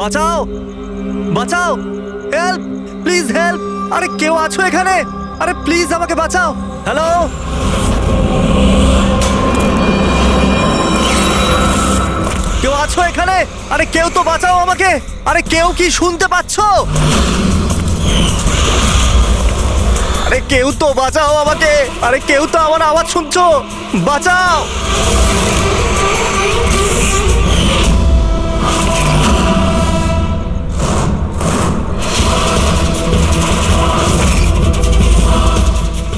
বাঁচাও, বাঁচাও, help, please help. আরে কেউ আছো এখানে? আরে প্লিজ আমাকে বাঁচাও। হ্যালো, কেউ আছো এখানে? আরে কেউ তো বাঁচাও আমাকে। আরে কেউ কি শুনতে পাচ্ছো? আরে কেউ তো বাঁচাও আমাকে। আরে কেউ তো আমার আওয়াজ শুনছো? বাঁচাও।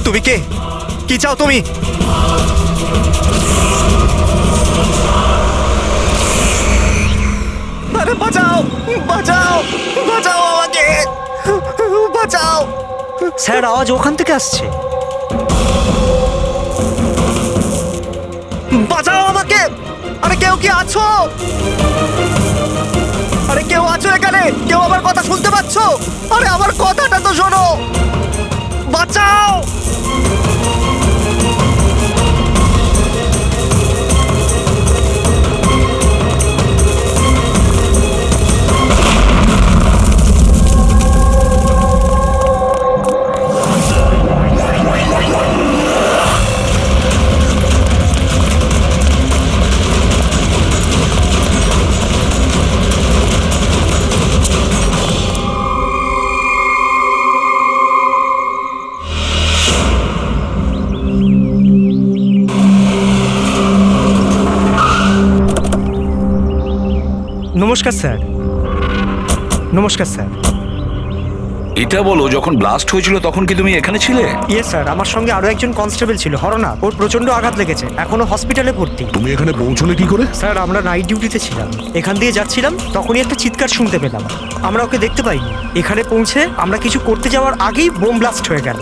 তুমি কে? কি চাও তুমি? আরে বাঁচাও, বাঁচাও, বাঁচাও আমাকে, বাঁচাও। স্যার, আওয়াজ ওখান থেকে আসছে। বাঁচাও আমাকে। আরে কেউ কি আছো? আরে কেউ আছো এখানে? কেউ আমার কথা শুনতে পাচ্ছো? আরে আমার কথাটা তো শোনো। বাঁচাও। নমস্কার স্যার। নমস্কার স্যার। এটা বলো, যখন ব্লাস্ট হয়েছিল তখন কি তুমি এখানে ছিলে? ইয়ে স্যার, আমার সঙ্গে আরো একজন কনস্টেবল ছিল, হরনা। ওর প্রচন্ড আঘাত লেগেছে, এখনো হসপিটালে ভর্তি। তুমি এখানে পৌঁছলে কি করে? স্যার, আমরা নাইট ডিউটিতে ছিলাম, এখান দিয়ে যাচ্ছিলাম, তখনই একটা চিৎকার শুনতে পেলাম। আমরা ওকে দেখতে পাইনি। এখানে পৌঁছে আমরা কিছু করতে যাওয়ার আগেই বোম ব্লাস্ট হয়ে গেল।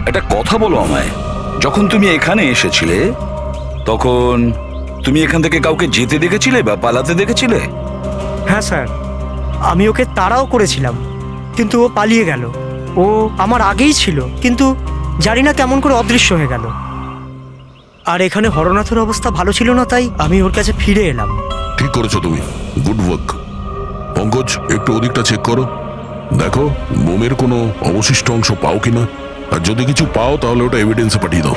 একটা কথা বলো আমায়, যখন তুমি এখানে এসেছিলে তখন তুমি এখান থেকে কাউকে যেতে দেখেছিলে বা পালাতে দেখেছিলে? হ্যাঁ স্যার, আমি ওকে তাড়াও করেছিলাম, কিন্তু ও পালিয়ে গেল। ও আমার আগেই ছিল, কিন্তু জানি না কেমন করে অদৃশ্য হয়ে গেল। আর এখানে হরনাথের অবস্থা ভালো ছিল না, তাই আমি ওর কাছে ফিরে এলাম। ঠিক করেছো তুমি, গুড ওয়ার্ক। পঙ্কজ, একটু ওদিকটা চেক করো, দেখো বোমের কোনো অবশিষ্ট অংশ পাও কিনা। আর যদি কিছু পাও তাহলে ওটা এভিডেন্সে পাঠিয়ে দাও।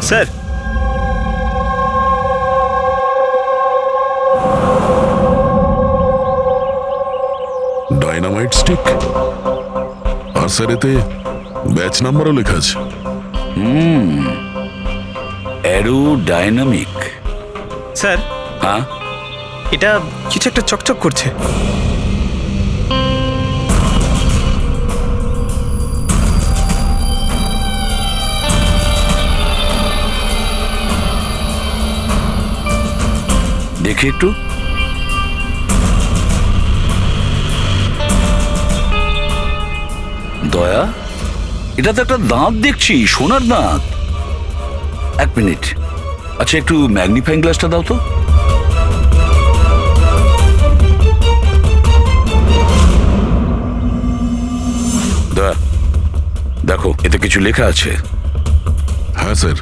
স্যার, ডাইনামাইট স্টিক, আর স্যার এতে ব্যাচ নাম্বারও লেখা আছে। অ্যারোডাইনামিক। স্যার হ্যাঁ, এটা কিছু একটা চকচক করছে। দেখি একটু। দয়া, এটা তো একটা দাঁত দেখছি, সোনার দাঁত। এক মিনিট, আচ্ছা একটু ম্যাগনিফাইং গ্লাসটা দাও তো। দয়া, দেখো এতে কিছু লেখা আছে। হ্যাঁ স্যার,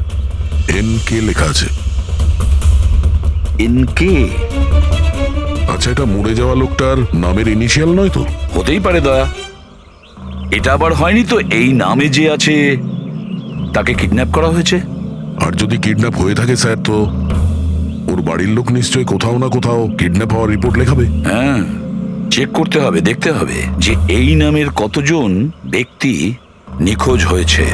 NK লেখা আছে। এনকে? আচ্ছা, এটা মরে যাওয়া লোকটার নামের ইনিশিয়াল নয় তো? হতেই পারে দয়া। এটা আবার হয়নি তো এই নামে যে আছে তাকে কিডন্যাপ করা হয়েছে? আর যদি কিডন্যাপ হয়ে থাকে স্যার, তো ওর বাড়ির লোক নিশ্চয়ই কোথাও না কোথাও কিডন্যাপ হওয়ার রিপোর্ট লেখাবে। হ্যাঁ, চেক করতে হবে, দেখতে হবে যে এই নামের কতজন ব্যক্তি নিখোঁজ হয়েছে।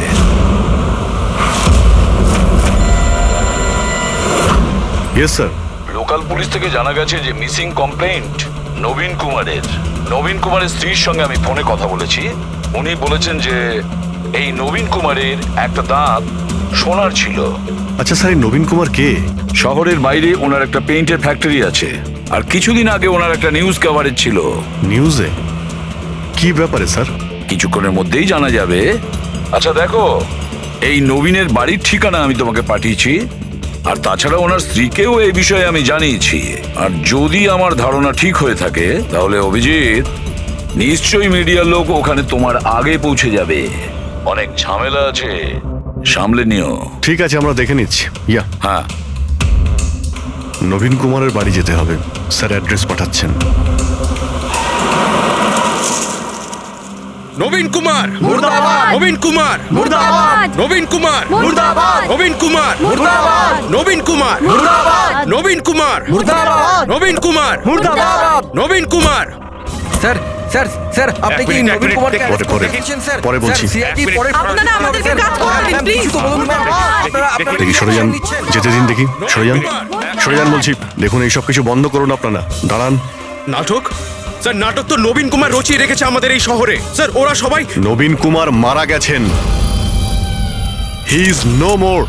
Yes sir. লোকাল পুলিশ থেকে জানা গেছে যে মিসিং কমপ্লেন্ট নবীন কুমারের স্ত্রীর সঙ্গে আমি ফোনে কথা বলেছি। উনি বলেছেন যে এই নবীন কুমারের একটা দাঁত সোনার ছিল। আচ্ছা স্যার, এই নবীন কুমার কে? শহরের বাইরে ওনার একটা পেইন্টের ফ্যাক্টরি আছে, আর কিছুদিন আগে ওনার একটা নিউজ কভারেজ ছিল। নিউজে? কি ব্যাপারে স্যার? কিছুক্ষণের মধ্যেই জানা যাবে। আচ্ছা দেখো, এই নবীনের বাড়ির ঠিকানা আমি তোমাকে পাঠিয়েছি, আর তাছাড়া ওনার স্ত্রীকেও এই বিষয়ে আমি জানিয়েছি। আর যদি আমার ধারণা ঠিক হয়ে থাকে তাহলে অভিজিৎ, নিশ্চয়ই মিডিয়ার লোক ওখানে তোমার আগে পৌঁছে যাবে। অনেক ঝামেলা আছে, সামলে নিও। ঠিক আছে, আমরা দেখে নিচ্ছি। হ্যাঁ, নবীন কুমারের বাড়ি যেতে হবে। স্যার অ্যাড্রেস পাঠাচ্ছেন। নবীন কুমার মুর্দাবাদ! নবীন কুমার মুর্দাবাদ! নবীন কুমার মুর্দাবাদ! নবীন কুমার মুর্দাবাদ! নবীন কুমার মুর্দাবাদ! নবীন কুমার মুর্দাবাদ! নবীন কুমার মুর্দাবাদ! নবীন কুমার স্যার স্যার স্যার আপনি কি নবীন কুমারকে পরে, arrest পরে। দেখেছেন স্যার? পরে বলছি। স্যার, CID পরে আপনারা আমাদেরকে কাজ করতে দিন, প্লিজ। আপনারা দেখি সরে যান, যেতে দিন দেখি। সরে যান, সরে যান বলছি। দেখুন, এইসব কিছু বন্ধ করুন আপনারা। দাঁড়ান। নাটক? স্যার, নাটক তো নবীন কুমার রচিয়ে রেখেছে আমাদের এই শহরে। স্যার, ওরা সবাই নবীন কুমার মারা গেছেন। He is no more.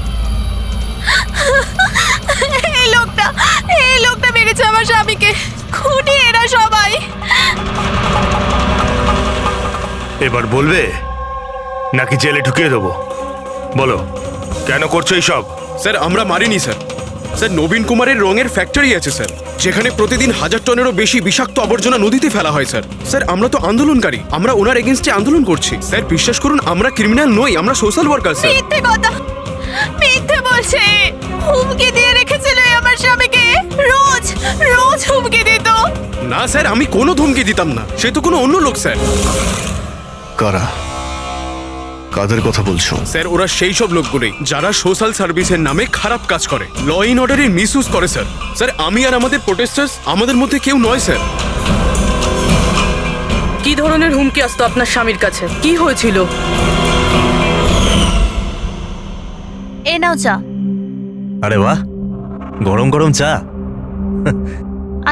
এই লোকটা মেরেছে আমার স্বামীকে। খুনি এরা সবাই। এবার বলবে নাকি জেলে ঢুকিয়ে দেবো? বলো, কেন করছো এইসব? স্যার, আমরা মারিনি স্যার। স্যার, নবীন কুমারের রঙের ফ্যাক্টরি আছে স্যার, যেখানে প্রতিদিন 1000 টনেরও বেশি বিষাক্ত আবর্জনা নদীতে ফেলা হয় স্যার। স্যার, আমরা তো আন্দোলনকারী, আমরা ওনার এগেনস্টে আন্দোলন করছি। স্যার, বিশ্বাস করুন, আমরা ক্রিমিনাল নই, আমরা সোশ্যাল ওয়ার্কার স্যার। মিথ্যে কথা, মিথ্যে বলছে। হুমকি দিয়ে রেখেছিল আমার স্বামীকে। রোজ রোজ হুমকি দিত। না স্যার, আমি কোনো ধমকি দিতাম না, সে তো কোনো অন্য লোক স্যার। কারা? কাদের কথা বলছো? স্যার, ওরা সেই সব লোকগুলোই যারা সোশ্যাল সার্ভিসের নামে খারাপ কাজ করে, ল ইন অর্ডারের মিসইউজ করে স্যার। স্যার, আমি আর আমাদের প্রোটেস্টার্স, আমাদের মধ্যে কেউ নয় স্যার। কি ধরনের হুমকি আসতো আপনার স্বামীর কাছে? কি হয়েছিল? এ নাও চা। আরে বাহ, গরম গরম চা।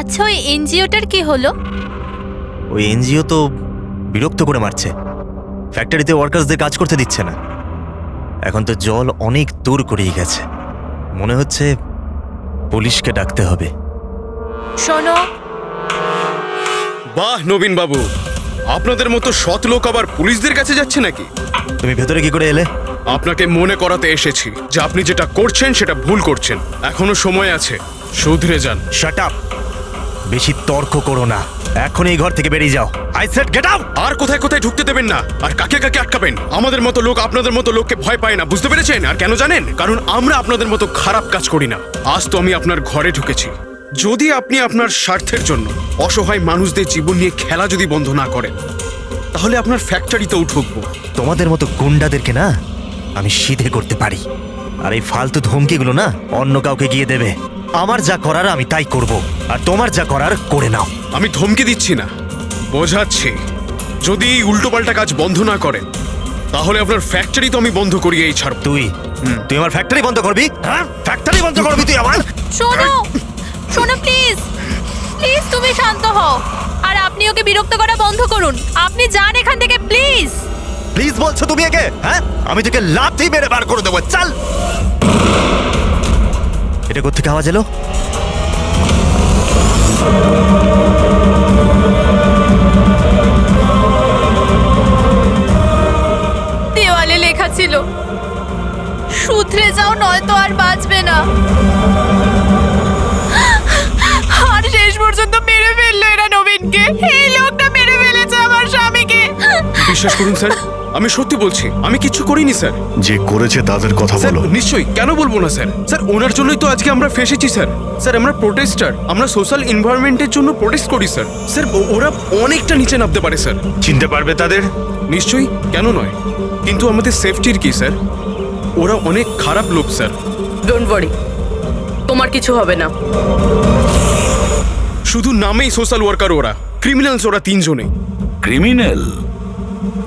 আচ্ছা, ওই এনজিওটার কি হলো? ওই এনজিও তো বিরক্ত করে মারছে, ফ্যাক্টরিতে ওয়ার্কার্সদের কাজ করতে দিচ্ছে না। এখন তো জল অনেক দূর করিয়ে গেছে, মনে হচ্ছে পুলিশকে ডাকতে হবে। শোনো, বাহ নবীন বাবু, আপনাদের মতো সৎ লোক আবার পুলিশদের কাছে যাচ্ছে নাকি? তুমি ভেতরে কি করে এলে? আপনাকে মনে করাতে এসেছি যে আপনি যেটা করছেন সেটা ভুল করছেন। এখনো সময় আছে, শুধরে যান। Shut up! বেশি তর্ক করো না, এখন এই ঘর থেকে বেরিয়ে যাও। I said get out! আর কোথায় কোথায় ঢুকতে দেবেন না, আর কাকে কাকে আটকাবেন। আমাদের মতো লোক আপনাদের মতো লোককে ভয় পায় না, বুঝতে পেরেছেন? আর কেন জানেন? কারণ আমরা আপনাদের মতো খারাপ কাজ করি না। আজ তো আমি আপনার ঘরে ঢুকেছি। যদি আপনি আপনার স্বার্থের জন্য অসহায় মানুষদের জীবন নিয়ে খেলা যদি বন্ধ না করেন, তাহলে আপনার ফ্যাক্টরিতেও ঢুকবো। তোমাদের মতো গুন্ডাদেরকে না আমি সিধে করতে পারি, আর এই ফালতু ধমকিগুলো না অন্য কাউকে গিয়ে দেবে। আমার যা করার আমি তাই করব, আর তোমার যা করার করে নাও। আমি ধমকি দিচ্ছি না, বোঝাচ্ছি। যদি এই উল্টোপাল্টা কাজ বন্ধ না করেন, তাহলে আপনার ফ্যাক্টরি তো আমি বন্ধ করিয়েই ছাড়ব। তুই আমার ফ্যাক্টরি বন্ধ করবি? হ্যাঁ, ফ্যাক্টরি বন্ধ করবি তুই আমার? শোনো, শোনো প্লিজ, প্লিজ তুমি শান্ত হও। আর আপনি ওকে বিরক্ত করা বন্ধ করুন। আপনি যান এখান থেকে প্লিজ। প্লিজ বলছো তুমি একে? হ্যাঁ, আমি তোকে লাথি মেরে বার করে দেবো। চল! এটা কোত্থেকে আওয়াজ এলো? দেওয়ালে লেখা ছিল, শুধরে যাও নয়তো আর বাঁচবে না। আর শেষ পর্যন্ত মেরে ফেললো এরা নবীনকে। এই লোকটা মেরে ফেলেছে আমার স্বামীকে। বিশ্বাস করুন স্যার, আমি সত্যি বলছি, আমি কিচ্ছু করিনি স্যার। যে করেছে তাদের কথা স্যার, বলো। নিশ্চয়ই, কেন বলবো না স্যার। স্যার, ওনার জন্যই তো আজকে আমরা ফেসেছি স্যার। স্যার, আমরা প্রোটেস্টার, আমরা সোশ্যাল এনভায়রনমেন্টের জন্য প্রোটেস্ট করি স্যার। স্যার, ওরা অনেকটা নিচে নামতে পারে স্যার। চিনতে পারবে তাদের? নিশ্চয়ই, কেন নয়, কিন্তু আমাদের সেফটির কি স্যার? ওরা অনেক খারাপ লোক স্যার। ডোন্ট ওয়ারি, তোমার কিছু হবে না। শুধু নামেই সোশ্যাল ওয়ার্কার, ওরা ক্রিমিনালস, ওরা তিনজনেই। ক্রিমিনাল?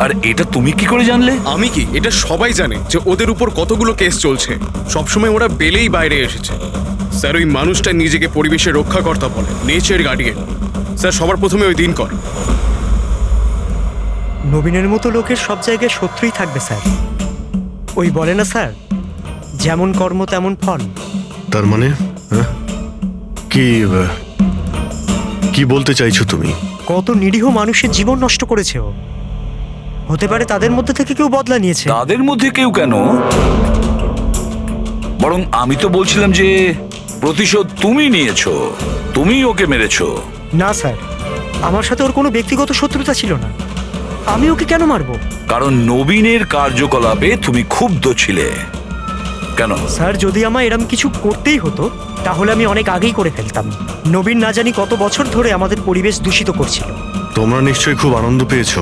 আর এটা তুমি কি করে জানলে? আমি কি, এটা সবাই জানে যে ওদের উপর কতগুলো কেস চলছে। সবসময় ওরা বেলেই বাইরে এসেছে স্যার। ওই মানুষটা নিজেকে পরিবেশের রক্ষাকর্তা বলে, নেচার গার্ডিয়ান। স্যার সবার প্রথমে ওই দিন কর। নবীনের মতো লোকের সব জায়গায় শত্রুই থাকবে স্যার। ওই বলে না স্যার, যেমন কর্ম তেমন ফল। তার মানে হ্যাঁ? কি বলতে চাইছো তুমি? কত নিরীহ মানুষের জীবন নষ্ট করেছে ও। হতে পারে তাদের মধ্যে থেকে কেউ বদলা নিয়েছে। তাদের মধ্যে কেউ কেন, বরং আমি তো বলছিলাম যে প্রতিশোধ তুমি নিয়েছো, তুমি ওকে মেরেছো। না স্যার, আমার সাথে ওর কোনো ব্যক্তিগত শত্রুতা ছিল না। আমি ওকে কেন মারবো? কারণ নবীনের কার্যকলাপে তুমি ক্ষুব্ধ ছিলে। কেন? স্যার, যদি আমায় এরম কিছু করতেই হতো তাহলে আমি অনেক আগেই করে ফেলতাম। নবীন না জানি কত বছর ধরে আমাদের পরিবেশ দূষিত করছিল। তোমরা নিশ্চয়ই খুব আনন্দ পেয়েছো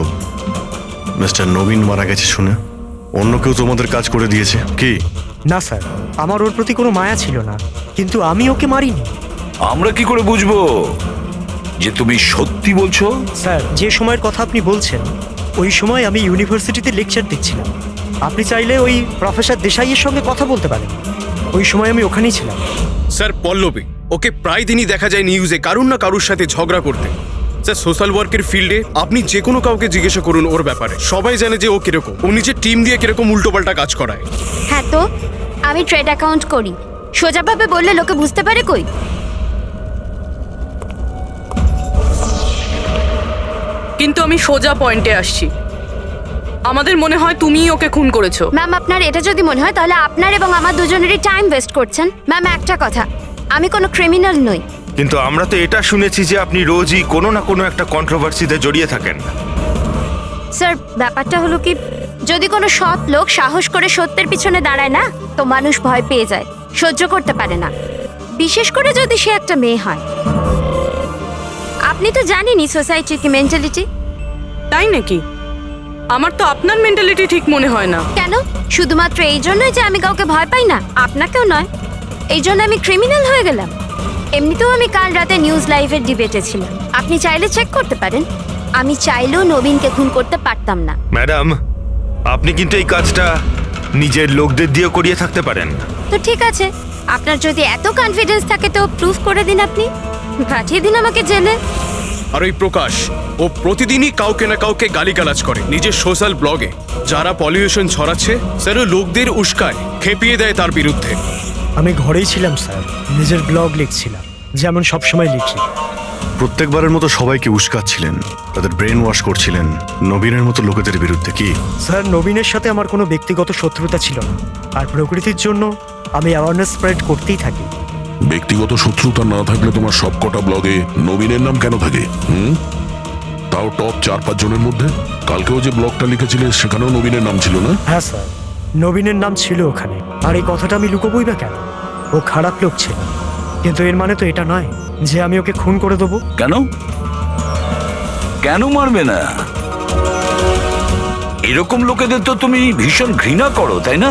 মিস্টার নবীন মারা গেছে শুনে। অন্য কেউ তোমাদের কাজ করে দিয়েছে কি? না স্যার, আমার ওর প্রতি কোনো মায়া ছিল না, কিন্তু আমি ওকে মারিনি। আমরা কি করে বুঝবো যে তুমি সত্যি বলছো? স্যার, যে সময়ের কথা আপনি বলছেন ওই সময় আমি ইউনিভার্সিটিতে লেকচার দিচ্ছিলাম। আপনি চাইলে ওই প্রফেসর দেশাইয়ের সঙ্গে কথা বলতে পারেন। ওই সময় আমি ওখানেই ছিলাম। স্যার পল্লবী, ওকে প্রায় দিনই দেখা যায় নিউজে কারুর না কারুর সাথে ঝগড়া করতে। স্যার সোশ্যাল ওয়ার্কের ফিল্ডে আপনি যে কোনো কাউকে জিজ্ঞাসা করুন ওর ব্যাপারে, সবাই জানে যে ও কিরকম। ও নিজের টিম দিয়ে কিরকম উল্টোপাল্টা কাজ করায়। হ্যাঁ তো, আমি ট্রেড অ্যাকাউন্ট করি। সোজাভাবে বললে লোকে বুঝতে পারে কই। কিন্তু আমি সোজা পয়েন্টে আসছি। আমাদের মনে হয় তুমিই ওকে খুন করেছো। ম্যাম, আপনার এটা যদি মনে হয় তাহলে আপনার এবং আমার দুজনেরই টাইম ওয়েস্ট করছেন। ম্যাম, একটা কথা, আমি কোনো ক্রিমিনাল নই। কিন্তু আমরা তো এটা শুনেছি যে আপনি রোজই কোনো না কোনো একটা কন্ট্রোভার্সিতে জড়িয়ে থাকেন। স্যার, ব্যাপারটা হলো কি, যদি কোনো সৎ লোক সাহস করে সত্যের পিছনে দাঁড়ায় না, তো মানুষ ভয় পেয়ে যায়, সহ্য করতে পারে না, বিশেষ করে যদি সে একটা মেয়ে হয়। আপনি তো জানেনই সোসাইটির কি মেন্টালিটি। তাই নাকি? আমার তো আপনার মেন্টালিটি ঠিক মনে হয় না। কেন? শুধুমাত্র এই জন্যই যে আমি কাউকে ভয় পাই না? আপনাকেও নয়। এই জন্য আমি ক্রিমিনাল হয়ে গেলাম? এমনিতেও আমি কাল রাতে নিউজ লাইভের ডিবেটে ছিলাম, আপনি চাইলে চেক করতে পারেন। আমি চাইলেও নবীনকে খুন করতে পারতাম না। ম্যাডাম, আপনি কিন্তু এই কাজটা নিজের লোকদের দিয়ে করিয়ে থাকতে পারেন। তো ঠিক আছে, আপনার যদি এত কনফিডেন্স থাকে তো প্রুফ করে দিন, আপনি পাঠিয়ে দিন আমাকে জেলে। আর ওই প্রকাশ, ও প্রতিদিনই কাউকে না কাউকে গালিগালাজ করে নিজের সোশ্যাল ব্লগে। যারা পলিউশন ছড়াচ্ছে স্যার ও লোকদের উস্কায়, খেপিয়ে দেয় তার বিরুদ্ধে। আমি ঘরেই ছিলাম স্যার, নিজের ব্লগ লিখছিলাম, যেমন সবসময় লিখি। প্রত্যেকবারের মতো সবাইকে উস্কাচ্ছিলেন, তাদের ব্রেন ওয়াশ করছিলেন নবীনের মতো লোকেদের বিরুদ্ধে কি? স্যার, নবীনের সাথে আমার কোনো ব্যক্তিগত শত্রুতা ছিল না, আর প্রকৃতির জন্য আমি অ্যাওয়ারনেস স্প্রেড করতেই থাকি। ব্যক্তিগত শত্রুতা না থাকলে তোমার সবকটা ব্লগে নবীনের নাম কেন থাকে? তাও টপ 4-5 জনের মধ্যে। কালকেও যে ব্লগটা লিখেছিলে সেখানেও নবীনের নাম ছিল না? হ্যাঁ স্যার, নবীনের নাম ছিল ওখানে। আর এই কথাটা আমি লুকোবই বা কেন? ও খারাপ লোক ছিল, কিন্তু এর মানে তো এটা নয় যে আমি ওকে খুন করে দেবো। কেন? কেন মারবে না? এরকম লোকেদের তো তুমি ভীষণ ঘৃণা করো, তাই না?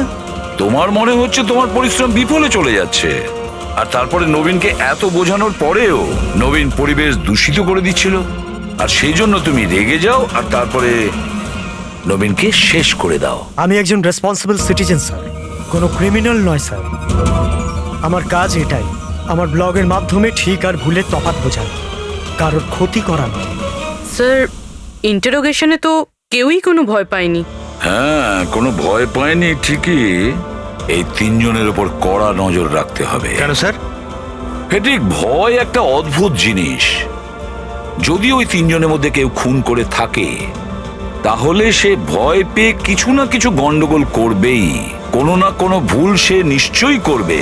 তোমার মনে হচ্ছে তোমার পরিশ্রম বিফলে চলে যাচ্ছে, আর তারপরে নবীনকে এত বোঝানোর পরেও নবীন পরিবেশ দূষিত করে দিচ্ছিল, আর সেই জন্য তুমি রেগে যাও আর তারপরে নবীনকে শেষ করে দাও। আমি একজন রেসপন্সিবল সিটিজেন স্যার, কোনো ক্রিমিনাল নয় স্যার। আমার কাজ এটাই, আমার ব্লগের মাধ্যমে ঠিক আর ভুলের তফাৎ বোঝানো, কারোর ক্ষতি করা নয়। স্যার, ইন্টারোগেশনে তো কেউই কোনো ভয় পায়নি। হ্যাঁ, কোনো ভয় পায়নি ঠিকই। এই 3 জনের উপর কড়া নজর রাখতে হবে। কেন স্যার? ঠিক, ভয় একটা অদ্ভুত জিনিস। যদি ওই 3 জনের মধ্যে কেউ খুন করে থাকে তাহলে সে ভয় পেয়ে কিছু না কিছু গন্ডগোল করবেই, কোনো না কোনো ভুল সে নিশ্চয়ই করবে।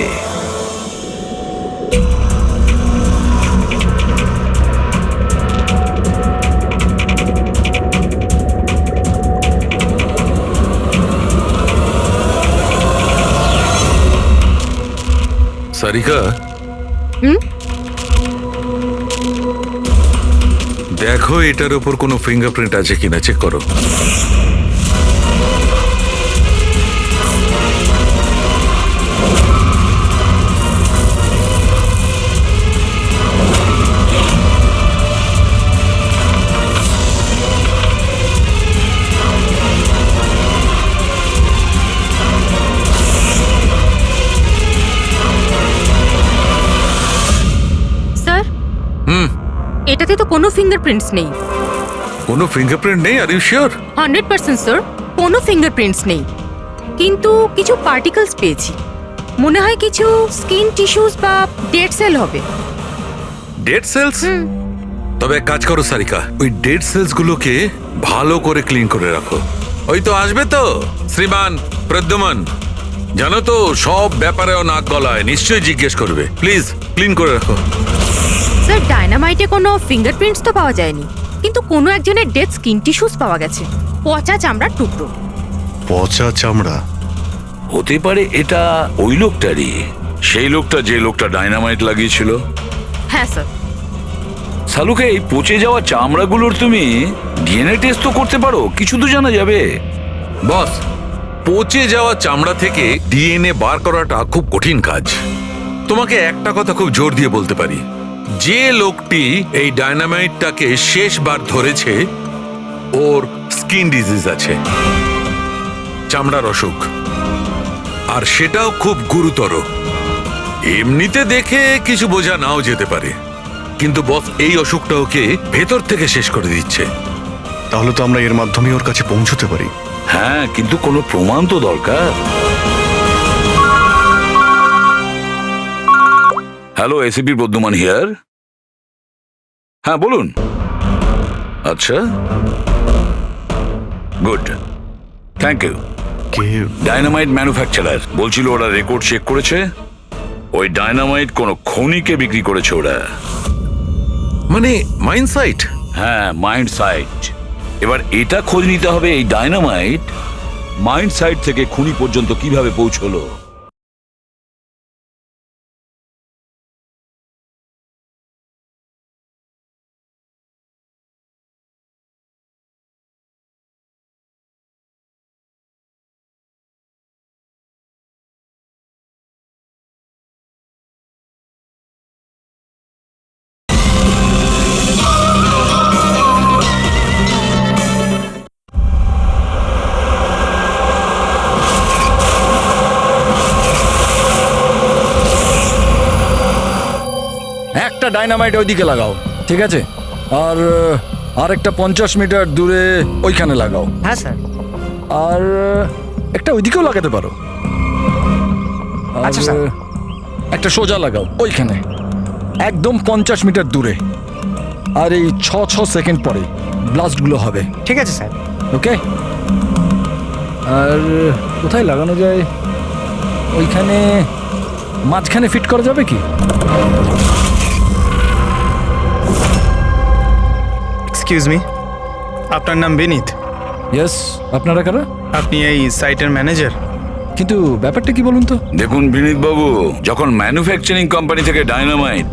সারিকা, দেখো এটার উপর কোনো ফিঙ্গারপ্রিন্ট আছে কিনা চেক করো। স্যার, এটা এটাতে তো কোনো ফিঙ্গারপ্রিন্টস নেই। কোনো ফিঙ্গারপ্রিন্ট নেই? Are you sure? 100% স্যার, কোনো ফিঙ্গারপ্রিন্টস নেই, কিন্তু কিছু পার্টিকেলস পেয়েছি। মনে হয় কিছু স্কিন টিস্যুস বা ডেড সেল হবে। Dead cells? তবে এক কাজ করো সারিকা, ওই ডেড সেলস গুলোকে ভালো করে ক্লিন করে রাখো। ওই তো আসবে তো শ্রীমান প্রদ্যুমন, জানো তো সব ব্যাপারেও নাক গলায়, নিশ্চয়ই জিজ্ঞেস করবে। প্লিজ ক্লিন করে রাখো। স্যার, ডায়নামাইটে কোনো ফিঙ্গারপ্রিন্টস তো পাওয়া যায়নি, কিন্তু কোনো একজনের ডেড স্কিন টিস্যুস পাওয়া গেছে, পচা চামড়ার টুকরো। পচা চামড়া? হতে পারে এটা ওই লোকটারই, সেই লোকটা যে লোকটা ডায়নামাইট লাগিয়েছিল। হ্যাঁ স্যার। সালুকে, এই পচে যাওয়া চামড়াগুলোর তুমি ডিএনএ টেস্ট তো করতে পারো, কিছু তো জানা যাবে। বস, পচে যাওয়া চামড়া থেকে ডিএনএ বার করাটা খুব কঠিন কাজ। তোমাকে একটা কথা খুব জোর দিয়ে বলতে পারি, যে লোকটি এই ডায়নামাইটটাকে শেষবার ধরেছে ওর স্কিন ডিজিজ আছে, চামড়ার অসুখ, আর সেটাও খুব গুরুতর। এমনিতে দেখে কিছু বোঝা নাও যেতে পারে, কিন্তু বস এই অসুখটা ওকে ভেতর থেকে শেষ করে দিচ্ছে। তাহলে তো আমরা এর মাধ্যমে ওর কাছে পৌঁছতে পারি। হ্যাঁ, কিন্তু কোনো প্রমাণ তো দরকার। Hello, ACP Pradyuman here. হ্যাঁ বলুন। আচ্ছা, গুড, থ্যাংক ইউ। কে? ডায়নামাইট ম্যানুফ্যাকচারার বলছিল ওরা রেকর্ড চেক করেছে, ওই ডায়নামাইট কোনো খনিকে বিক্রি করেছে ওরা। মানে মাইন সাইট? হ্যাঁ, মাইন্ড সাইট। এবার এটা খোঁজ নিতে হবে এই ডায়নামাইট মাইন্ড সাইট থেকে খুনি পর্যন্ত কিভাবে পৌঁছলো। একটা ডাইনামাইট ওইদিকে লাগাও, ঠিক আছে? আর আরেকটা 50 মিটার দূরে ওইখানে লাগাও। হ্যাঁ স্যার। আর একটা ওইদিকেও লাগাতে পারো। আর আচ্ছা স্যার। একটা সোজা লাগাও ওইখানে, একদম 50 মিটার দূরে। আর এই 6 সেকেন্ড পরে ব্লাস্টগুলো হবে। ঠিক আছে স্যার। ওকে। আর কোথায় লাগানো যায়? ওইখানে মাঝখানে ফিট করা যাবে কি? এক্সকিউজ মি, আপনার নাম বিনীত? ইয়েস। আপনারা কারা? আপনি এই সাইটের ম্যানেজার? কিন্তু ব্যাপারটা কি বলুন তো? দেখুন বিনীত বাবু, যখন ম্যানুফ্যাকচারিং কোম্পানি থেকে ডায়নামাইট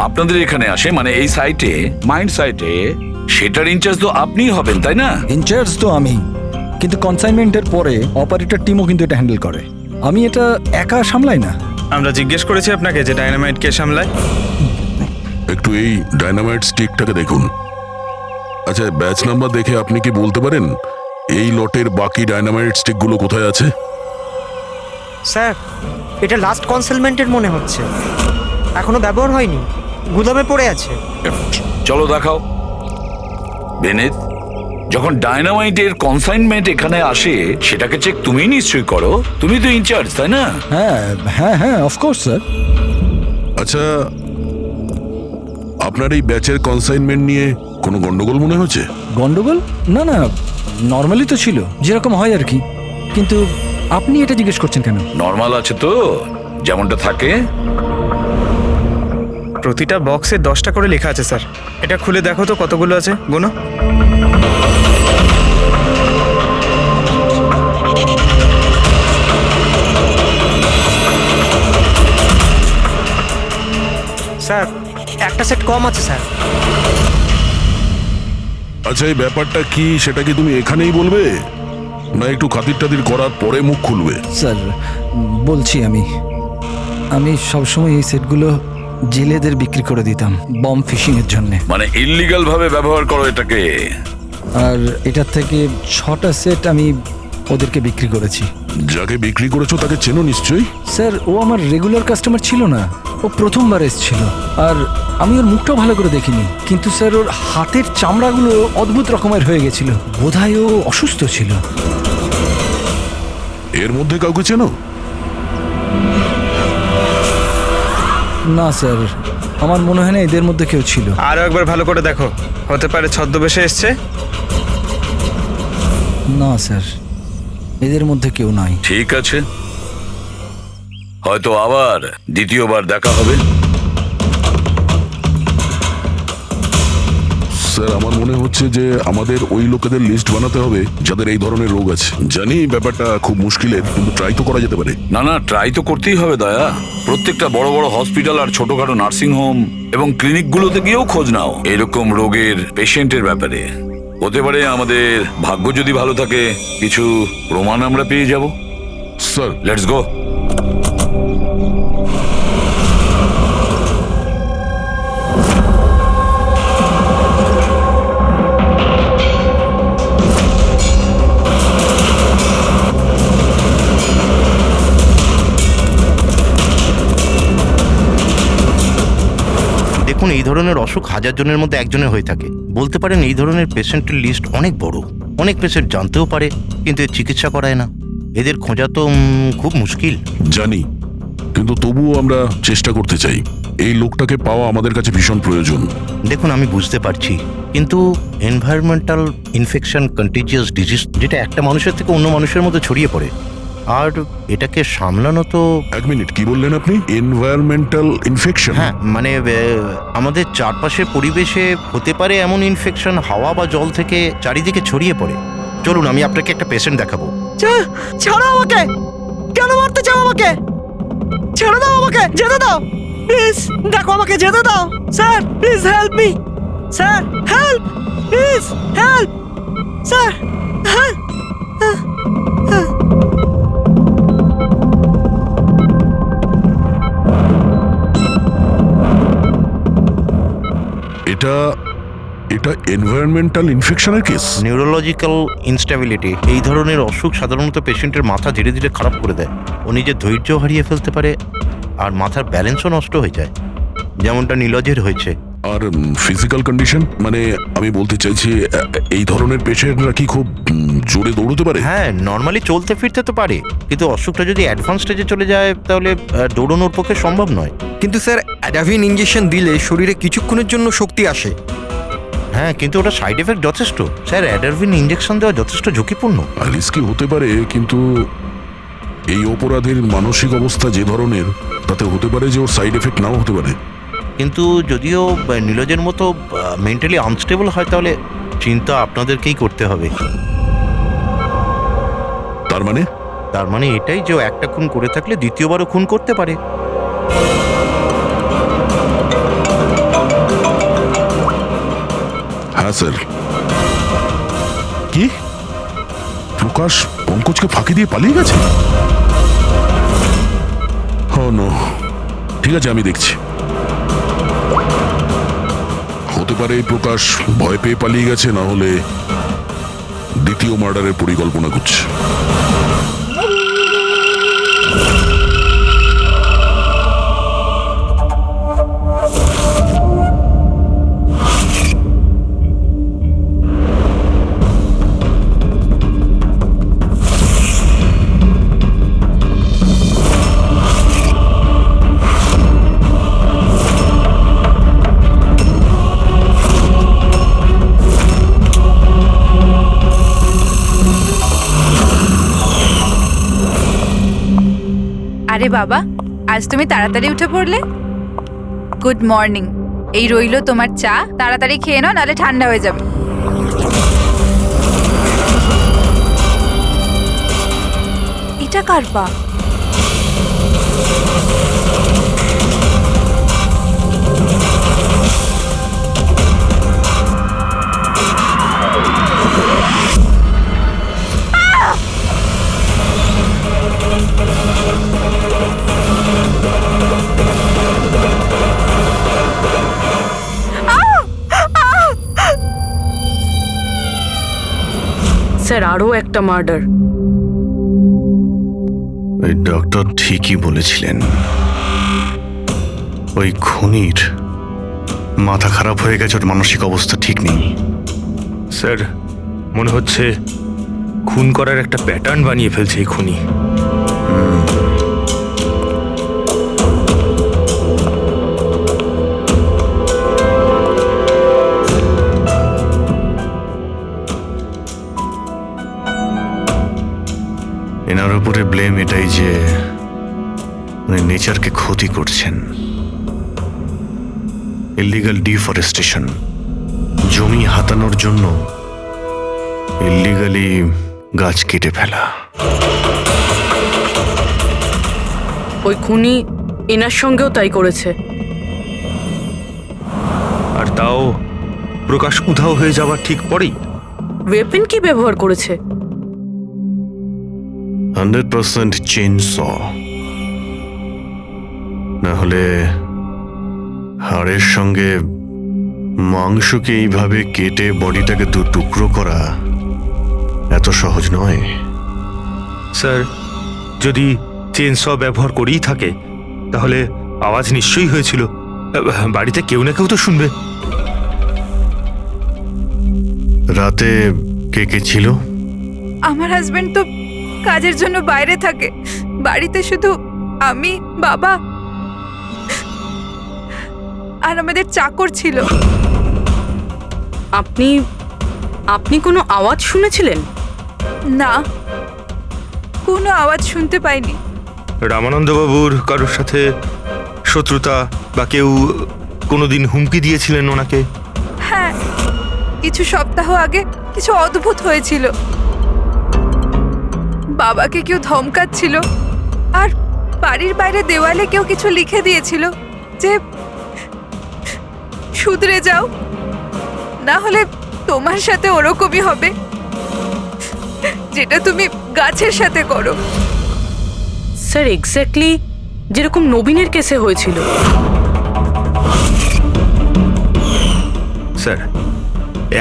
আপনাদের এখানে আসে, মানে এই সাইটে, মাইন্ড সাইটে, সেটার ইনচার্জ তো আপনিই হবেন, তাই না? ইনচার্জ তো আমি, কিন্তু কনসাইনমেন্টের পরে অপারেটর টিমও কিন্তু এটা হ্যান্ডেল করে। আমি এটা একা সামলাই না। আমরা জিজ্ঞেস করেছি আপনাকে যে ডায়নামাইট কে সামলায়। একটু এই ডায়নামাইট স্টিকটাকে দেখুন। আচ্ছা, ব্যাচ নাম্বার দেখে আপনি কি বলতে পারেন এই লটের বাকি ডায়নামাইট স্টিকগুলো কোথায় আছে? স্যার, এটা লাস্ট কনসেলমেন্টের মনে হচ্ছে, এখনো ব্যবহার হয়নি, গুদামে পড়ে আছে। চলো দেখাও। বিনীত, যখন ডায়নামাইটের কনসাইনমেন্ট এখানে আসে সেটাকে চেক তুমি নিশ্চয়ই করো, তুমি তো ইনচার্জ, তাই না? হ্যাঁ হ্যাঁ হ্যাঁ, অফকোর্স স্যার। আচ্ছা, আপনার এই ব্যাচের কনসাইনমেন্ট নিয়ে কোনো গন্ডগোল মনে হচ্ছে? গন্ডগোল? না না, নর্মালি তো ছিল, যেরকম হয় আর কি। কিন্তু আপনি এটা জিজ্ঞেস করছেন কেন? নর্মাল আছে তো, যেমনটা থাকে। প্রতিটা বক্সে 10টা করে লেখা আছে স্যার। এটা খুলে দেখো তো কতগুলো আছে, গুনো। স্যার, একটা সেট কম আছে স্যার। আচ্ছা, এই ব্যাপারটা কি সেটা কি তুমি এখানেই বলবে, না একটু খাতির টাতির করার পরে মুখ খুলবে? স্যার বলছি, আমি সবসময় এই সেটগুলো জেলেদের বিক্রি করে দিতাম বম ফিশিং এর জন্য। মানে ইল্লিগাল ভাবে ব্যবহার করো এটাকে। আর এটার থেকে 6টা সেট আমি ওদেরকে বিক্রি করেছি। যাকে বিক্রি করেছো তাকে চেনো নিশ্চয়ই? স্যার, ও আমার রেগুলার কাস্টমার ছিল না, ও প্রথমবার এসেছিল আর আমি ওর মুখটাও ভালো করে দেখিনি, কিন্তু স্যার ওর হাতের চামড়াগুলো অদ্ভুত রকমের হয়ে গেছিল। বোধহয় ও অসুস্থ ছিল। এর মধ্যে কাউকে চেনো? না স্যার, আমার মনে হয় না এদের মধ্যে কেউ ছিল। আরও একবার ভালো করে দেখো, হতে পারে ছদ্মবেশে এসছে। না স্যার, এদের মধ্যে কেউ নাই। ঠিক আছে, হয়তো আবার দ্বিতীয়বার দেখা হবে। স্যার, আমার মনে হচ্ছে যে আমাদের ওই লোকেদের লিস্ট বানাতে হবে যাদের এই ধরনের রোগ আছে। জানি ব্যাপারটা খুব মুশকিলের, কিন্তু ট্রাই তো করা যেতে পারে। না না, ট্রাই তো করতেই হবে দয়া। প্রত্যেকটা বড় বড় হসপিটাল আর ছোটখাটো নার্সিং হোম এবং ক্লিনিকগুলোতে গিয়েও খোঁজ নাও এরকম রোগের পেশেন্টের ব্যাপারে। হতে পারে আমাদের ভাগ্য যদি ভালো থাকে কিছু প্রমাণ আমরা পেয়ে যাব। Sir, let's go. দেখুন, এই ধরনের অসুখ হাজার জনের মধ্যে একজনের হয়ে থাকে। বলতে পারেন এই ধরনের পেশেন্টের লিস্ট অনেক বড়। অনেক পেশেন্ট জানতেও পারে কিন্তু এর চিকিৎসা করায় না। এদের খোঁজা তো খুব মুশকিল। জানি, কিন্তু তবুও আমরা চেষ্টা করতে চাই। এই লোকটাকে পাওয়া আমাদের কাছে ভীষণ প্রয়োজন। দেখুন, আমি বুঝতে পারছি, কিন্তু এনভায়রনমেন্টাল ইনফেকশন কন্টিজিয়াস ডিজিজ, যেটা একটা মানুষের থেকে অন্য মানুষের মধ্যে ছড়িয়ে পড়ে, আর এটাকে সামলানো তো। এক মিনিট, কি বললেন আপনি? Environmental infection? হ্যাঁ, মানে আমাদের চারপাশের পরিবেশে হতে পারে এমন ইনফেকশন হাওয়া বা জল থেকে চারিদিকে ছড়িয়ে পড়ে। চলুন, আমি আপনাকে একটা পেশেন্ট দেখাবো। ছাড়ো আমাকে! কেন মারতে চাও আমাকে? ছেড়ে দাও আমাকে, যেতে দাও প্লিজ। দেখো, আমাকে যেতে দাও sir, please help me sir, help please, help sir, help. এটা এনভায়রনমেন্টাল ইনফেকশনের কেস। নিউরোলজিক্যাল ইনস্টেবিলিটি, এই ধরনের অসুখ সাধারণত পেশেন্টের মাথা ধীরে ধীরে খারাপ করে দেয়। ও নিজের ধৈর্য হারিয়ে ফেলতে পারে আর মাথার ব্যালেন্সও নষ্ট হয়ে যায়, যেমনটা নীলজের হয়েছে। আর ফিজিক্যাল কন্ডিশন, মানে আমি বলতে চাইছি এই ধরনের পেশেন্টরা কি খুব জোরে দৌড়তে পারে? হ্যাঁ, নর্মালি চলতে ফিরতে তো পারে, কিন্তু অসুখটা যদি অ্যাডভান্স স্টেজে চলে যায় তাহলে দৌড়ানোর পক্ষে সম্ভব নয়। কিন্তু স্যার, অ্যাডাভিন ইঞ্জেকশন দিলে শরীরে কিছুক্ষণের জন্য শক্তি আসে। হ্যাঁ, কিন্তু ওটা সাইড এফেক্ট যথেষ্ট। স্যার, অ্যাডারভিন ইঞ্জেকশন দেওয়া যথেষ্ট ঝুঁকিপূর্ণ। রিস্কি হতে পারে, কিন্তু এই অপরাধের মানসিক অবস্থা যে ধরনের, তাতে হতে পারে যে ওর সাইড এফেক্ট নাও হতে পারে। কিন্তু যদিও নীলজের মতো মেন্টালি আনস্টেবল হয়, তাহলে চিন্তা আপনাদেরকেই করতে হবে। তার মানে এটাই যে ও একটা খুন করে থাকলে দ্বিতীয়বারও খুন করতে পারে। হ্যাঁ স্যার। কি প্রকাশ পঙ্কজকে ফাঁকি দিয়ে পালিয়ে গেছে? নো, ঠিক আছে, আমি দেখছি। হতে পারে এই প্রকাশ ভয় পেয়ে পালিয়ে গেছে, না হলে দ্বিতীয় মার্ডারের পরিকল্পনা করছে। আরে বাবা, আজ তুমি তাড়াতাড়ি উঠে পড়লে। Good morning. এই রইলো তোমার চা, তাড়াতাড়ি খেয়ে নাও, নাহলে ঠান্ডা হয়ে যাবে। এটা কার পা? স্যার, আরও একটা মার্ডার। ওই ডক্টর ঠিকই বলেছিলেন, ওই খুনির মাথা খারাপ হয়ে গেছে, ওর মানসিক অবস্থা ঠিক নেই। স্যার, মনে হচ্ছে খুন করার একটা প্যাটার্ন বানিয়ে ফেলছে এই খুনি। এনার উপরে ব্লেম এটাই যে উনি নেচারকে ক্ষতি করছেন। ইলিগাল ডিফরেস্টেশন, জমি হাতানোর জন্য ইলিগালি গাছ কেটে ফেলা। ওই খুনি এনার সঙ্গেও তাই করেছে। আর তাও প্রকাশ উধাও হয়ে যাওয়ার ঠিক পরেই। ওয়েপেন কি ব্যবহার করেছে? 100% চেইন স, না হলে হাড়ের সঙ্গে মাংসকে এইভাবে কেটে বডিটাকে দু টুকরো করা এত সহজ নয়। স্যার, যদি চেনস ব্যবহার করেই থাকে তাহলে আওয়াজ নিশ্চয়ই হয়েছিল। বাড়িতে কেউ না কেউ তো শুনবে। রাতে কে কে ছিল? আমার হাজবেন্ড তো কাজের জন্য বাইরে থাকে, বাড়িতে শুধু আমি, বাবা আর আমাদের চাকর ছিল। আপনি কোনো আওয়াজ শুনেছিলেন? না, কোনো আওয়াজ শুনতে পাইনি। রামানন্দবাবুর কারোর সাথে শত্রুতা বা কেউ কোনোদিন হুমকি দিয়েছিলেন ওনাকে? হ্যাঁ, কিছু সপ্তাহ আগে কিছু অদ্ভুত হয়েছিল। বাবাকে কেউ ধমকাচ্ছিল আর বাড়ির বাইরে দেওয়ালে কেউ কিছু লিখে দিয়েছিল যে শুধরে যাও, না হলে তোমার সাথে ওরকমই হবে যেটা তুমি গাছের সাথে করো। স্যার, এক্স্যাক্টলি যেরকম নবীনের কেসে হয়েছিল। স্যার,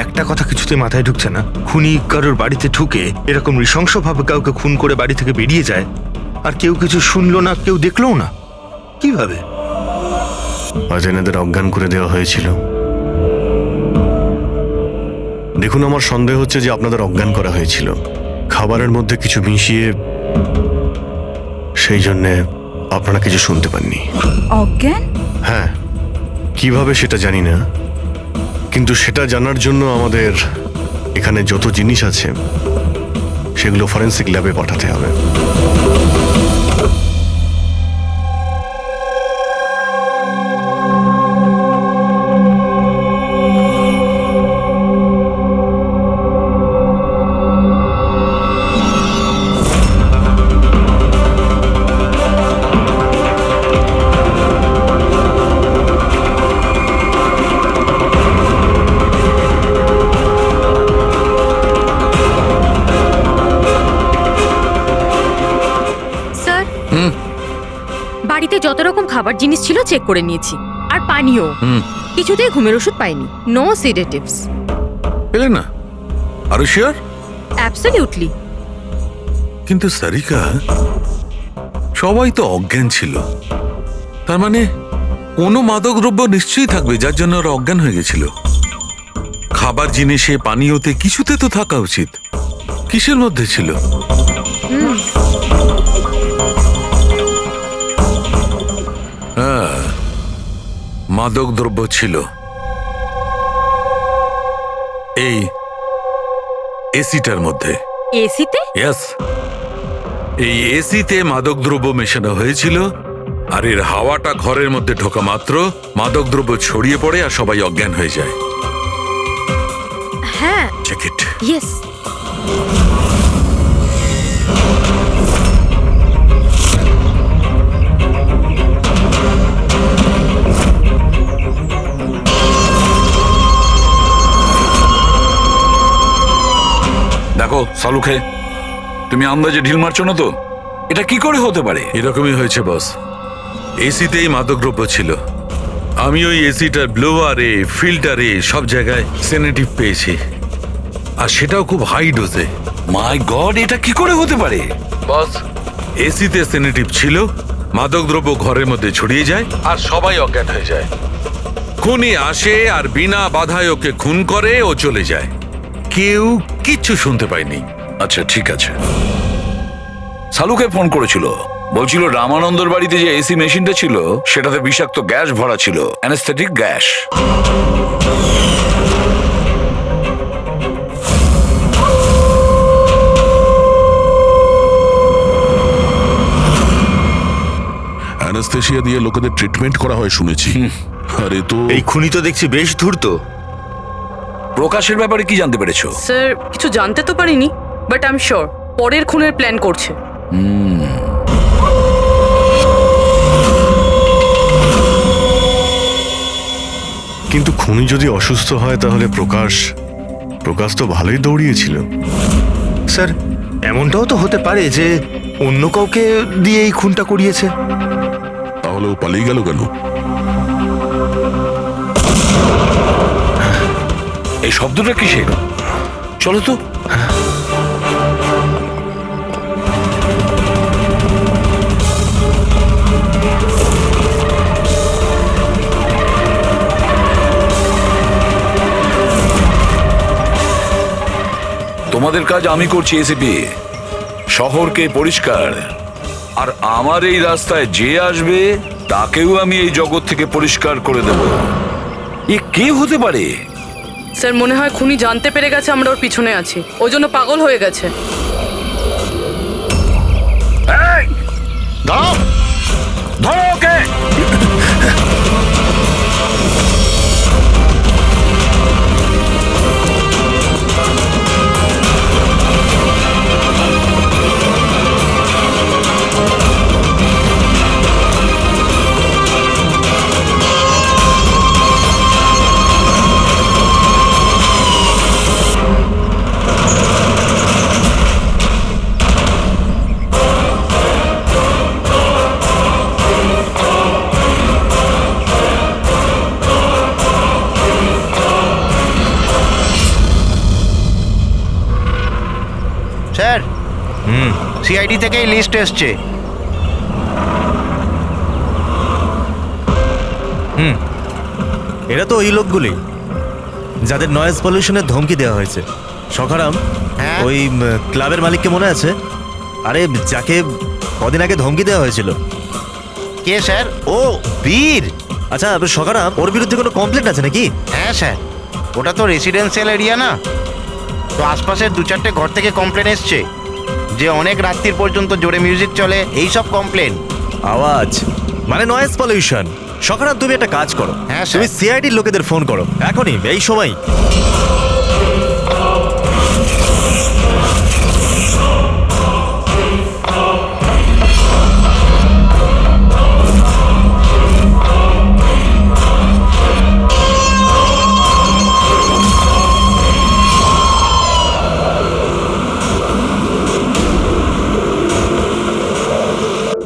একটা কথা কিছুতে মাথায় ঢুকছে না। খুনি কারোর বাড়িতে ঢুকে এরকম নৃশংসভাবে কাউকে খুন করে বাড়ি থেকে বেরিয়ে যায়, আর কেউ কিছু শুনলো না, কেউ দেখলোও না। কিভাবে? আজ এনাদের অজ্ঞান করে দেওয়া হয়েছিল। দেখুন, আমার সন্দেহ হচ্ছে যে আপনাদের অজ্ঞান করা হয়েছিল খাবারের মধ্যে কিছু মিশিয়ে, সেই জন্যে আপনারা কিছু শুনতে পাননি। অজ্ঞান? হ্যাঁ, কিভাবে সেটা জানি না, কিন্তু সেটা জানার জন্য আমাদের এখানে যত জিনিস আছে সেগুলো ফরেন্সিক ল্যাবে পাঠাতে হবে। বাড়িতে যত রকম খাবার জিনিস ছিল চেক করে নিয়েছি, আর পানিও। কিছুতেই ঘুমের ওষুধ পাইনি। No sedatives. পেলে না? আরো শিওর? অ্যাবসলিউটলি। কিন্তু সারিকা, সবাই তো অজ্ঞান ছিল, তার মানে কোনো মাদক দ্রব্য নিশ্চয়ই থাকবে যার জন্য ওরা অজ্ঞান হয়ে গেছিল। খাবার জিনিসে, পানীয়তে, কিছুতে তো থাকা উচিত। কিসের মধ্যে ছিল? হ্যাঁ, মাদক দ্রব্য ছিল। এই এসিটার মধ্যে। এসিতে? ইয়েস, এই এসিতে মাদক দ্রব্য মেশানো হয়েছিল, আর এর হাওয়াটা ঘরের মধ্যে ঢোকা মাত্র মাদক দ্রব্য ছড়িয়ে পড়ে আর সবাই অজ্ঞান হয়ে যায়। হ্যাঁ, চেক ইট। ইয়েস। দেখো সালুখে, তুমি আন্দাজে ঢিল মারছো না তো? এটা কি করে হতে পারে? এরকমই হয়েছে বস। এসিতেই মাদকদ্রব্য ছিল। আমি ওই এসিটার ব্লোয়ারে, ফিল্টারে সব জায়গায় সেনেটিভ পেয়েছি, আর সেটাও খুব হাই ডোজে। মাই গড, এটা কি করে হতে পারে? বস, এসিতে সেনেটিভ ছিল মাদকদ্রব্য ঘরের মধ্যে ছড়িয়ে যায় আর সবাই অজ্ঞান হয়ে যায়। খুনি আসে আর বিনা বাধায় ওকে খুন করে ও চলে যায়, কেউ কিচ্ছু শুনতে পায়নি। আচ্ছা ঠিক আছে। সালুকে ফোন করেছিল, বলছিল রামানন্দর বাড়িতে যে এসি মেশিনটা ছিল সেটাতে বিষাক্ত গ্যাস ভরা ছিল, অ্যানেস্থেটিক গ্যাস। অ্যানাস্থেশিয়া দিয়ে লোকেদের ট্রিটমেন্ট করা হয় শুনেছি। আরে তো এই খুনি তো দেখছি বেশ ধূর্ত। প্রকাশের ব্যাপারে কি জানতে পেরেছো? স্যার কিছু জানতে তো পারিনি, বাট আই এম শিওর পরের খুনের প্ল্যান করছে। কিন্তু খুনি যদি অসুস্থ হয় তাহলে প্রকাশ তো ভালোই দৌড়িয়েছিল। স্যার এমনটাও তো হতে পারে যে অন্য কাউকে দিয়ে এই খুনটা করিয়েছে। তাহলে ও পালিয়ে গেল কেন? এই শব্দটা কিসের? চলো তো। তোমাদের কাজ আমি করছি এসিপি, শহরকে পরিষ্কার, আর আমার এই রাস্তায় যে আসবে তাকেও আমি এই জগৎ থেকে পরিষ্কার করে দেব। এ কে হতে পারে? স্যার মনে হয় খুনি জানতে পেরে গেছে আমরা ওর পিছনে আছি, ওই জন্য পাগল হয়ে গেছে। দাঁড়াও, ধরো ওকে। স্যার, সিআইডি থেকে লিস্ট এসছে। এরা তো ওই লোকগুলি যাদের নয়েজ পলিউশনের ধমকি দেওয়া হয়েছে। সখারাম, ওই ক্লাবের মালিককে মনে আছে? আরে যাকে কদিন আগে ধমকি দেওয়া হয়েছিল। কে স্যার? ও বীর। আচ্ছা সখারাম, ওর বিরুদ্ধে কোনো কমপ্লেন্ট আছে নাকি? হ্যাঁ স্যার, ওটা তো রেসিডেন্সিয়াল এরিয়া না, তো আশপাশের 2-4টে ঘর থেকে কমপ্লেন এসছে যে অনেক রাত্রির পর্যন্ত জোরে মিউজিক চলে, এই সব কমপ্লেন। আওয়াজ মানে নয়েজ পলিউশন। সখারাম, তুমি একটা কাজ করো, হ্যাঁ তুমি সিআইডির লোকেদের ফোন করো এখনই, এই সময়।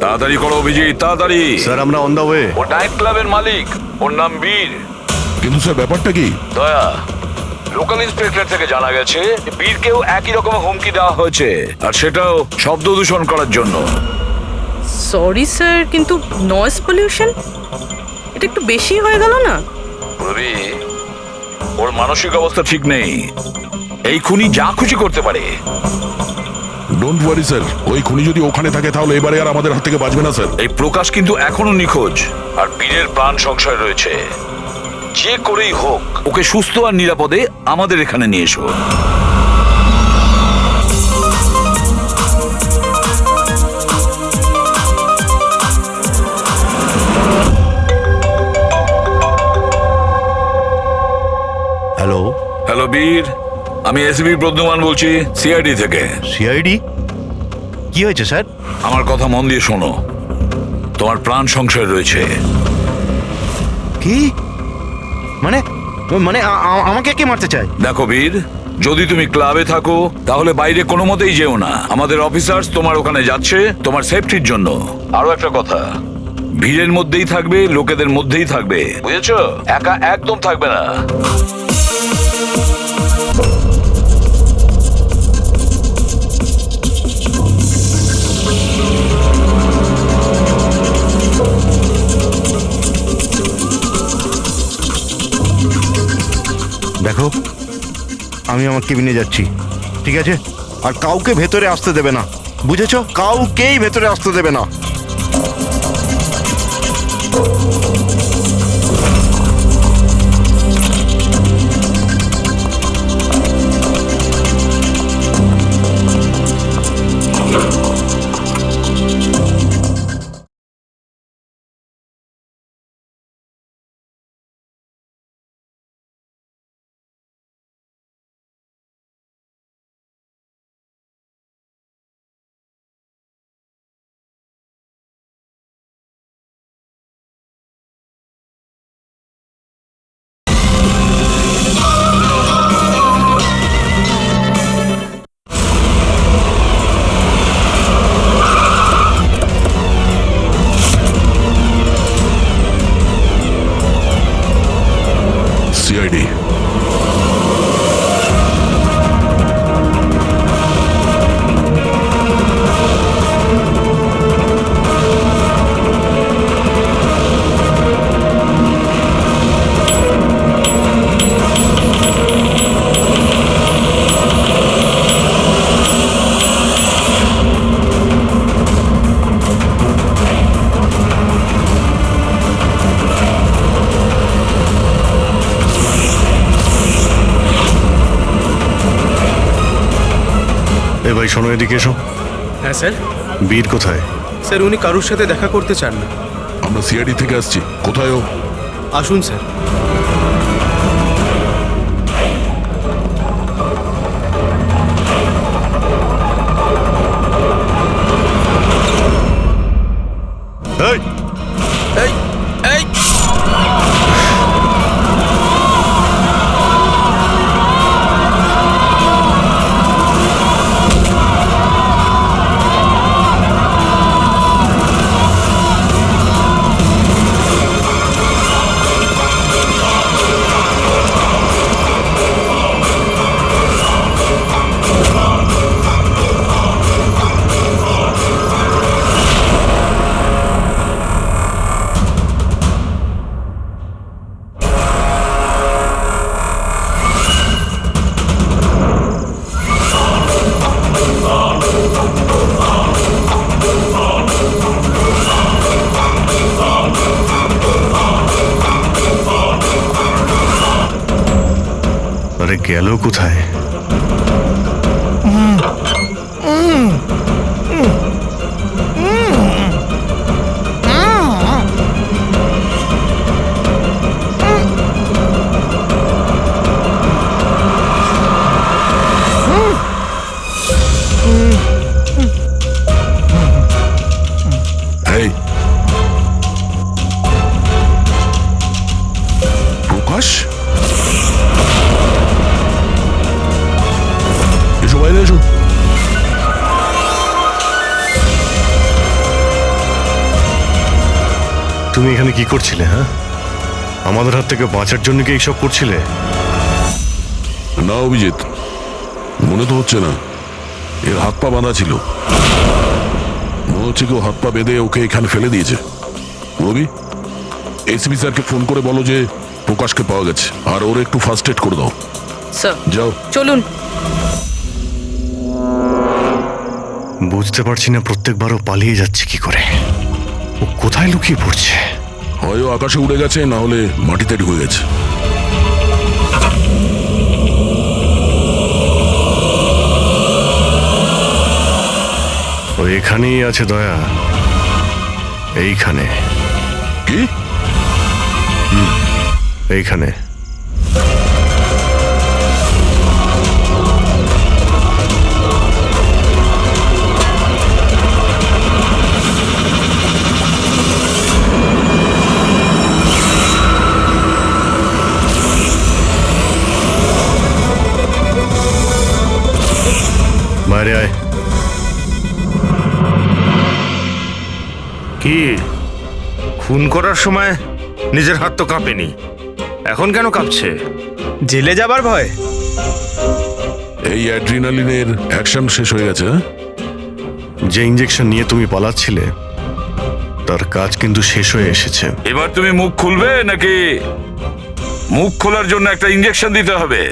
তাড়াতাড়ি করো অভিজিৎ, তাড়াতাড়ি। স্যার আমরা অন দা ওয়ে। ও নাইট ক্লাবের মালিক, ওর নাম বীর। কিন্তু স্যার ব্যাপারটা কি? দয়া, লোকাল ইন্সপেক্টর থেকে জানা গেছে বীরকেও একই রকম হুমকি দেওয়া হয়েছে, আর সেটাও শব্দ দূষণ করার জন্য। সরি স্যার, কিন্তু নয়েজ পলিউশন এটা একটু বেশি হয়ে গেল না? রবি, ওর মানসিক অবস্থা ঠিক নেই, এই খুনি যা খুশি করতে পারে। ডোন্ট ওয়ারি স্যার, ওই খুনি যদি ওখানে থাকে তাহলে এবারে আর আমাদের হাত থেকে বাঁচবে না স্যার। এই প্রকাশ কিন্তু এখনো নিখোঁজ, আর বীরের প্রাণ সংশয় রয়েছে। যে করেই হোক ওকে সুস্থ আর নিরাপদে আমাদের এখানে নিয়ে এসো। হ্যালো। হ্যালো বীর, আমি এসবি বর্ধমান বলছি, সিআইডি থেকে। সিআইডি? কি হয়েছে স্যার? আমার কথা মন দিয়ে শোনো, তোমার প্রাণ সংশয় রয়েছে। কি মানে? মানে আমাকে কে মারতে চায়? দেখো বীর, যদি তুমি ক্লাবে থাকো তাহলে বাইরে কোনো মতেই যেও না। আমাদের অফিসার্স তোমার ওখানে যাচ্ছে তোমার সেফটির জন্য। আরো একটা কথা, ভিড়ের মধ্যেই থাকবে, লোকেদের মধ্যেই থাকবে, বুঝেছো? একা একদম থাকবে না। আমি আমার কেবিনে যাচ্ছি, ঠিক আছে? আর কাউকে ভেতরে আসতে দেবে না, বুঝেছো? কাউকেই ভেতরে আসতে দেবে না। সিআইডি। এ ভাই শোনো, এদিকে এসো। হ্যাঁ স্যার। বীর কোথায়? স্যার উনি কারুর সাথে দেখা করতে চান না। আমরা সিআইডি থেকে আসছি। কোথায় ও? আসুন স্যার। এই এই এই আরে গেল কোথায়? এই প্রকাশ, এসো বাইরে এসো। তুমি এখানে কি করছিলে? হ্যাঁ, আমাদের হাত থেকে বাঁচার জন্য কি এইসব করছিলে? না অভিজিৎ, মনে তো হচ্ছে না। এর হাত পা বাঁধা ছিল, মনে হচ্ছে কেউ হাত পা বেঁধে ওকে এখানে ফেলে দিয়েছে। রবি, এসপি স্যারকে ফোন করে বলো যে প্রকাশকে পাওয়া গেছে, আর ওর একটু ফার্স্ট এড করে দাও। স্যার যাও। চলুন। বুঝতে পারছি না প্রত্যেকবারও পালিয়ে যাচ্ছে কি করে। ও কোথায় লুকিয়ে পড়ছে? হয় ও আকাশে উড়ে গেছে, না হলে মাটিতে ঢুকে গেছে। ও এখানেই আছে দয়া, এইখানে। কি? এইখানে। বাইরে আয়। কি খুন করার সময় নিজের হাত তো কাঁপেনি, এখন কেন কাঁপছে? জেলে যাবার ভয়। এই অ্যাড্রিনালিনের অ্যাকশন শেষ হয়ে গেছে। যে ইঞ্জেকশন নিয়ে তুমি পালাচ্ছিলে তার কাজ কিন্তু শেষ হয়ে এসেছে। এবার তুমি মুখ খুলবে নাকি মুখ খোলার জন্য একটা ইঞ্জেকশন দিতে হবে?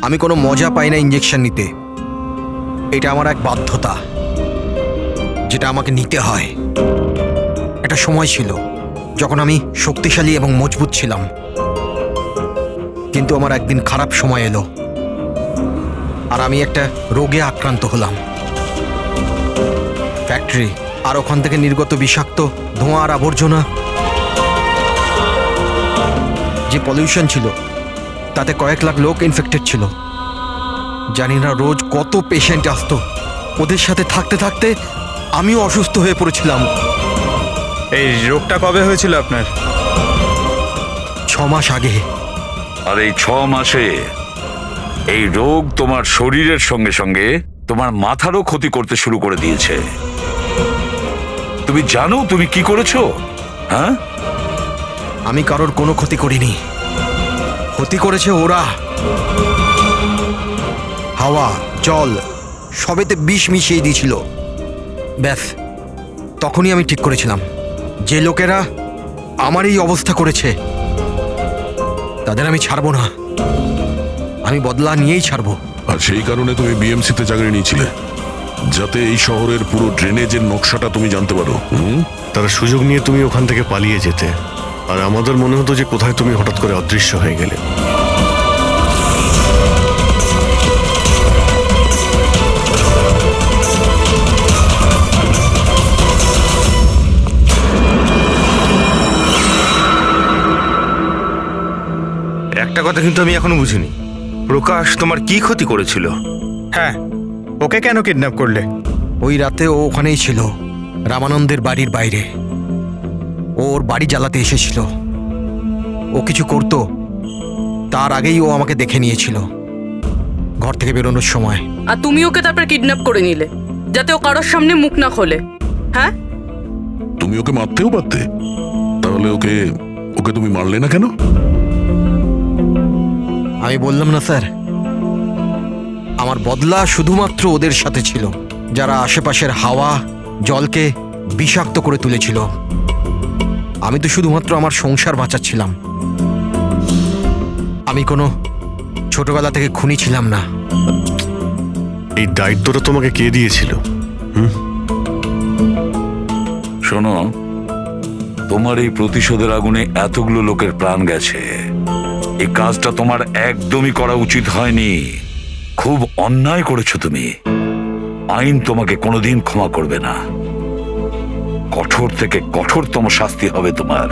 আমি কোনো মজা পাই না ইঞ্জেকশন নিতে। এটা আমার এক বাধ্যতা, যেটা আমাকে নিতে হয়। একটা সময় ছিল যখন আমি শক্তিশালী এবং মজবুত ছিলাম, কিন্তু আমার একদিন খারাপ সময় এলো আর আমি একটা রোগে আক্রান্ত হলাম। ফ্যাক্টরি আর ওখান থেকে নির্গত বিষাক্ত ধোঁয়া আর আবর্জনা, যে পলিউশন ছিল তাতে কয়েক লাখ লোক ইনফেক্টেড ছিল। জানি না রোজ কত পেশেন্ট আসতো। ওদের সাথে থাকতে থাকতে আমিও অসুস্থ হয়ে পড়েছিলাম। এই রোগটা কবে হয়েছিল আপনার? 6 মাস আগে। আর এই 6 মাসে এই রোগ তোমার শরীরের সঙ্গে সঙ্গে তোমার মাথারও ক্ষতি করতে শুরু করে দিয়েছে। তুমি জানো তুমি কি করেছো? হ্যাঁ, আমি কারোর কোনো ক্ষতি করিনি, ক্ষতি করেছে ওরা। হাওয়া, জল সবেতে বিষ মিশিয়ে দিয়েছিল। ব্যাস, তখনই আমি ঠিক করেছিলাম যে লোকেরা আমার এই অবস্থা করেছে তাদের আমি ছাড়বো না। আমি বদলা নিয়েই ছাড়বো। আর সেই কারণে তুমি বিএমসিতে চাকরি নিয়েছিলে, যাতে এই শহরের পুরো ড্রেনেজের নকশাটা তুমি জানতে পারো। তারা সুযোগ নিয়ে তুমি ওখান থেকে পালিয়ে যেতে, আর আমাদের মনে হতো যে কোথায় তুমি হঠাৎ করে অদৃশ্য হয়ে গেলে। একটা কথা কিন্তু আমি এখনো বুঝিনি, প্রকাশ তোমার কি ক্ষতি করেছিল? হ্যাঁ, ওকে কেন কিডন্যাপ করলে? ওই রাতে ও ওখানেই ছিল, রামানন্দের বাড়ির বাইরে। ওর বাড়ি জ্বালাতে এসেছিল। ও কিছু করতো তার আগেই ও আমাকে দেখে নিয়েছিল ঘর থেকে বেরোনোর সময়। আর তুমি ওকে তারপর কিডন্যাপ করে নিলে যাতে ও কারোর সামনে মুখ না খোলে। হ্যাঁ, তুমি ওকে মারতেও পারতে, তাহলে ওকে ওকে তুমি মারলে না কেন? আমি বললাম না স্যার, আমার বদলা শুধুমাত্র ওদের সাথে ছিল, যারা আশেপাশের হাওয়া জলকে বিষাক্ত করে তুলেছিল। আমি তো শুধুমাত্র আমার সংসার বাঁচাচ্ছিলাম। আমি কোনো ছোটবেলা থেকে খুনি ছিলাম না। এই দায়িত্বটা তোমাকে কে দিয়েছিল? শোনো, তোমার এই প্রতিশোধের আগুনে এতগুলো লোকের প্রাণ গেছে। এই কাজটা তোমার একদমই করা উচিত হয়নি। খুব অন্যায় করেছো তুমি। আইন তোমাকে কোনোদিন ক্ষমা করবে না। কঠোর থেকে কঠোরতম শাস্তি হবে তোমার।